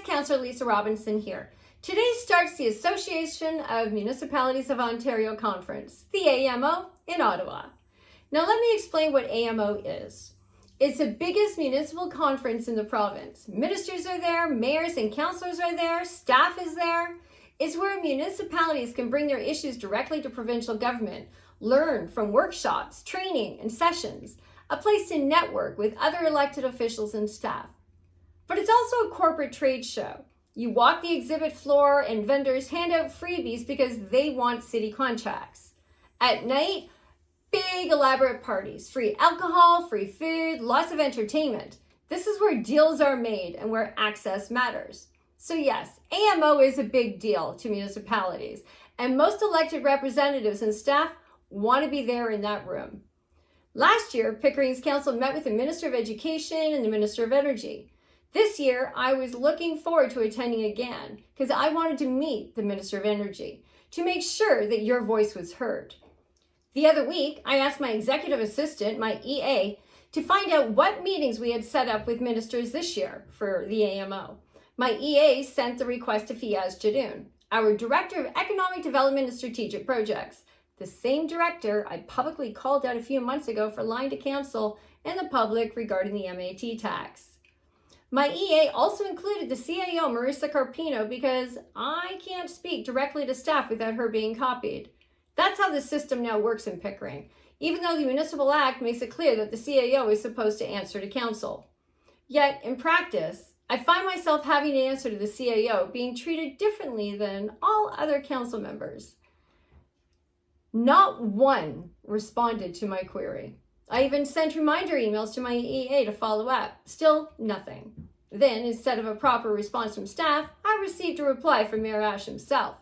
Councillor Lisa Robinson here. Today starts the Association of Municipalities of Ontario Conference, the AMO, in Ottawa. Now let me explain what AMO is. It's the biggest municipal conference in the province. Ministers are there, mayors and councillors are there, staff is there. It's where municipalities can bring their issues directly to provincial government, learn from workshops, training, and sessions, a place to network with other elected officials and staff. But it's also a corporate trade show. You walk the exhibit floor and vendors hand out freebies because they want city contracts. At night, big elaborate parties, free alcohol, free food, lots of entertainment. This is where deals are made and where access matters. So yes, AMO is a big deal to municipalities, and most elected representatives and staff want to be there in that room. Last year, Pickering's council met with the Minister of Education and the Minister of Energy. This year, I was looking forward to attending again because I wanted to meet the Minister of Energy to make sure that your voice was heard. The other week, I asked my executive assistant, my EA, to find out what meetings we had set up with ministers this year for the AMO. My EA sent the request to Fiaz Jadoun, our Director of Economic Development and Strategic Projects, the same director I publicly called out a few months ago for lying to council and the public regarding the MAT tax. My EA also included the CAO, Marissa Carpino, because I can't speak directly to staff without her being copied. That's how the system now works in Pickering, even though the Municipal Act makes it clear that the CAO is supposed to answer to council. Yet, in practice, I find myself having to answer to the CAO being treated differently than all other council members. Not one responded to my query. I even sent reminder emails to my EA to follow up. Still nothing. Then, instead of a proper response from staff, I received a reply from Mayor Ashe himself.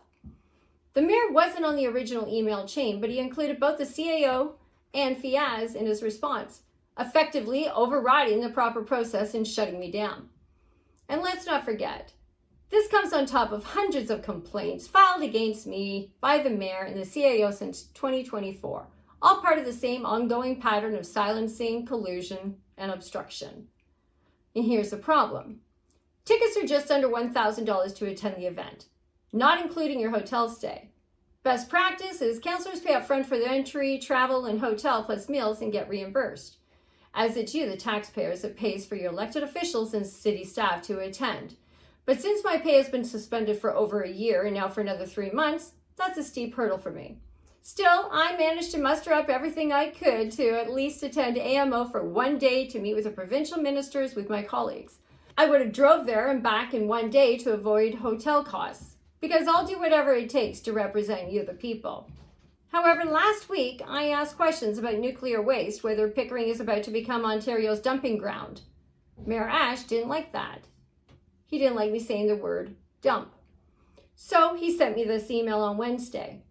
The mayor wasn't on the original email chain, but he included both the CAO and Fiaz in his response, effectively overriding the proper process and shutting me down. And let's not forget, this comes on top of hundreds of complaints filed against me by the mayor and the CAO since 2024. All part of the same ongoing pattern of silencing, collusion, and obstruction. And here's the problem. Tickets are just under $1,000 to attend the event, not including your hotel stay. Best practice is councillors pay up front for their entry, travel, and hotel plus meals and get reimbursed, as it's you, the taxpayers, that pays for your elected officials and city staff to attend. But since my pay has been suspended for over a year and now for another 3 months, that's a steep hurdle for me. Still, I managed to muster up everything I could to at least attend AMO for one day to meet with the provincial ministers with my colleagues. I would have drove there and back in one day to avoid hotel costs, because I'll do whatever it takes to represent you, the people. However, last week, I asked questions about nuclear waste, whether Pickering is about to become Ontario's dumping ground. Mayor Ashe didn't like that. He didn't like me saying the word dump. So he sent me this email on Wednesday.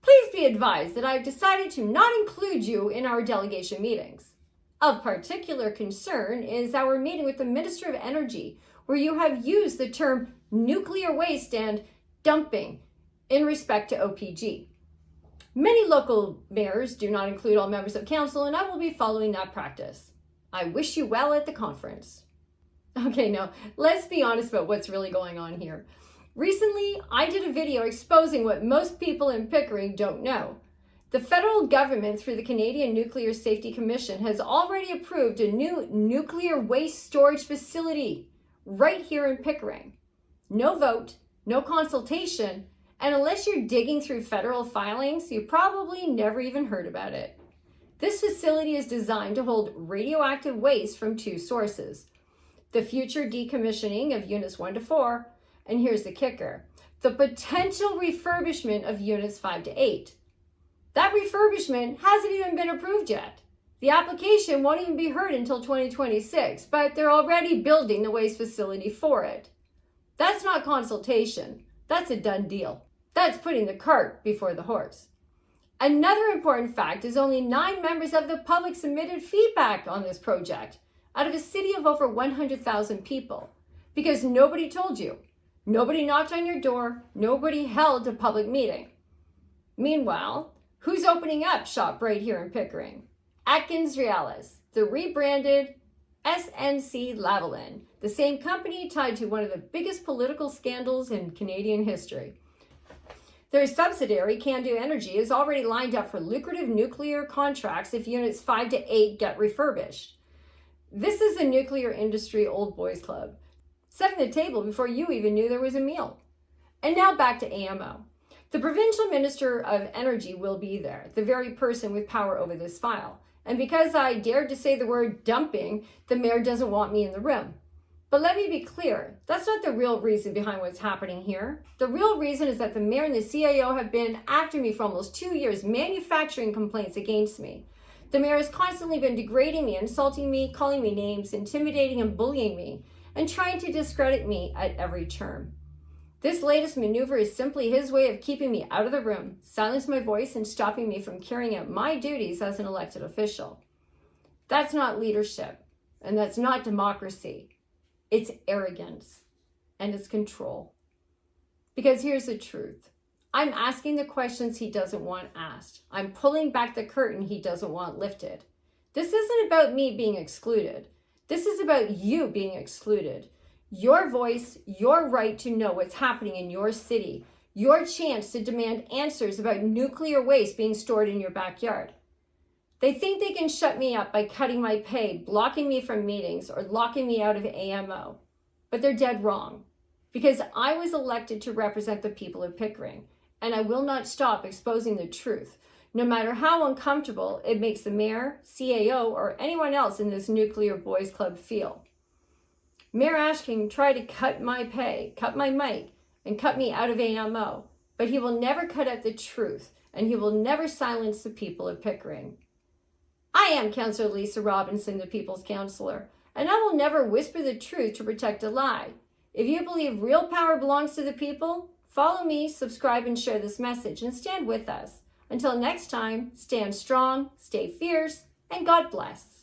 Please be advised that I've decided to not include you in our delegation meetings. Of particular concern is our meeting with the Minister of Energy, where you have used the term nuclear waste and dumping in respect to OPG. Many local mayors do not include all members of council, and I will be following that practice. I wish you well at the conference. Okay, now let's be honest about what's really going on here. Recently, I did a video exposing what most people in Pickering don't know. The federal government, through the Canadian Nuclear Safety Commission, has already approved a new nuclear waste storage facility right here in Pickering. No vote, no consultation, and unless you're digging through federal filings, you probably never even heard about it. This facility is designed to hold radioactive waste from 2 sources: the future decommissioning of units 1 to 4, and here's the kicker, the potential refurbishment of units 5 to 8. That refurbishment hasn't even been approved yet. The application won't even be heard until 2026, but they're already building the waste facility for it. That's not consultation. That's a done deal. That's putting the cart before the horse. Another important fact is only 9 members of the public submitted feedback on this project out of a city of over 100,000 people, because nobody told you. Nobody knocked on your door. Nobody held a public meeting. Meanwhile, who's opening up shop right here in Pickering? Atkins Reales, the rebranded SNC-Lavalin, the same company tied to one of the biggest political scandals in Canadian history. Their subsidiary, Candu Energy, is already lined up for lucrative nuclear contracts if units 5 to 8 get refurbished. This is a nuclear industry old boys club, setting the table before you even knew there was a meal. And now back to AMO. The provincial minister of energy will be there, the very person with power over this file. And because I dared to say the word dumping, the mayor doesn't want me in the room. But let me be clear, that's not the real reason behind what's happening here. The real reason is that the mayor and the CIO have been after me for almost 2 years, manufacturing complaints against me. The mayor has constantly been degrading me, insulting me, calling me names, intimidating and bullying me, and trying to discredit me at every turn. This latest maneuver is simply his way of keeping me out of the room, silencing my voice, and stopping me from carrying out my duties as an elected official. That's not leadership, and that's not democracy. It's arrogance, and it's control. Because here's the truth. I'm asking the questions he doesn't want asked. I'm pulling back the curtain he doesn't want lifted. This isn't about me being excluded. This is about you being excluded. Your voice, your right to know what's happening in your city, your chance to demand answers about nuclear waste being stored in your backyard. They think they can shut me up by cutting my pay, blocking me from meetings, or locking me out of AMO. But they're dead wrong, because I was elected to represent the people of Pickering, and I will not stop exposing the truth, no matter how uncomfortable it makes the mayor, CAO, or anyone else in this nuclear boys club feel. Mayor Ashe can try to cut my pay, cut my mic, and cut me out of AMO, but he will never cut out the truth, and he will never silence the people of Pickering. I am Councillor Lisa Robinson, the People's Councillor, and I will never whisper the truth to protect a lie. If you believe real power belongs to the people, follow me, subscribe, and share this message, and stand with us. Until next time, stand strong, stay fierce, and God bless.